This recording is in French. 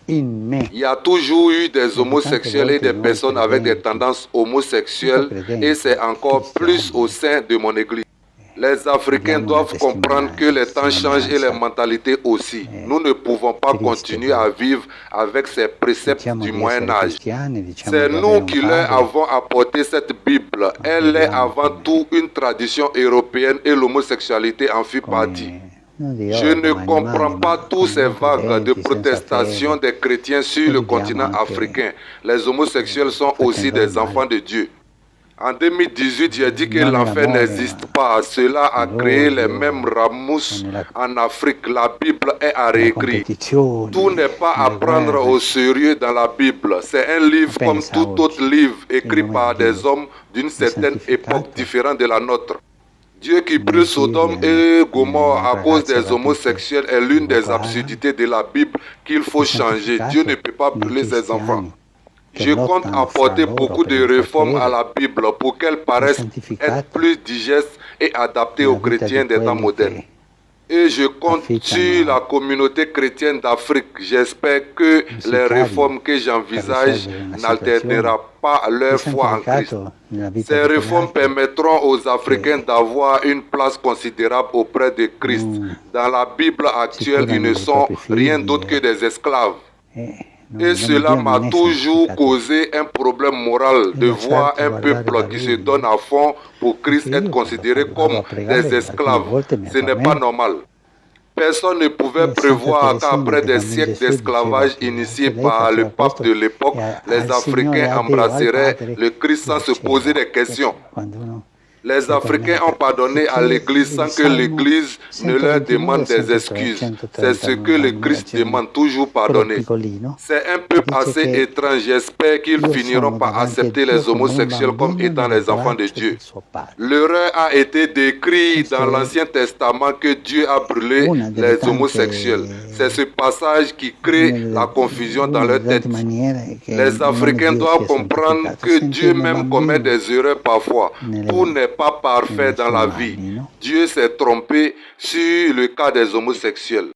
Il y a toujours eu des homosexuels et des personnes avec des tendances homosexuelles et c'est encore plus au sein de mon église. Les Africains doivent comprendre que les temps changent et les mentalités aussi. Nous ne pouvons pas continuer à vivre avec ces préceptes du Moyen Âge. C'est nous qui leur avons apporté cette Bible. Elle est avant tout une tradition européenne et l'homosexualité en fait partie. Je ne comprends pas tous ces vagues de protestation des chrétiens sur le continent africain. Les homosexuels sont aussi des enfants de Dieu. En 2018, j'ai dit que l'enfer n'existe pas. Cela a créé les mêmes ramousses en Afrique. La Bible est à réécrire. Tout n'est pas à prendre au sérieux dans la Bible. C'est un livre comme tout autre livre écrit par des hommes d'une certaine époque différente de la nôtre. Dieu qui brûle Sodome et Gomorrhe à cause des homosexuels est l'une des absurdités de la Bible qu'il faut changer. Dieu ne peut pas brûler ses enfants. Je compte apporter beaucoup de réformes à la Bible pour qu'elle paraisse être plus digeste et adaptée aux chrétiens des temps modernes. Et je compte sur la communauté chrétienne d'Afrique. J'espère que les réformes que j'envisage n'altéreront pas leur foi en Christ. Ces réformes permettront aux Africains d'avoir une place considérable auprès de Christ. Dans la Bible actuelle, ils ne sont rien d'autre que des esclaves. Et cela m'a toujours causé un problème moral de voir un peuple qui se donne à fond pour Christ être considéré comme des esclaves. Ce n'est pas normal. Personne ne pouvait prévoir qu'après des siècles d'esclavage initiés par le pape de l'époque, les Africains embrasseraient le Christ sans se poser des questions. Les Africains ont pardonné à l'Église sans que l'Église ne leur demande des excuses. C'est ce que le Christ demande, toujours pardonner. C'est un peuple assez étrange. J'espère qu'ils finiront par accepter les homosexuels comme étant les enfants de Dieu. L'erreur a été décrite dans l'Ancien Testament que Dieu a brûlé les homosexuels. C'est ce passage qui crée la confusion dans leur tête. Les Africains doivent comprendre que Dieu même commet des erreurs parfois. Tout n'est pas parfait dans la vie. Dieu s'est trompé sur le cas des homosexuels.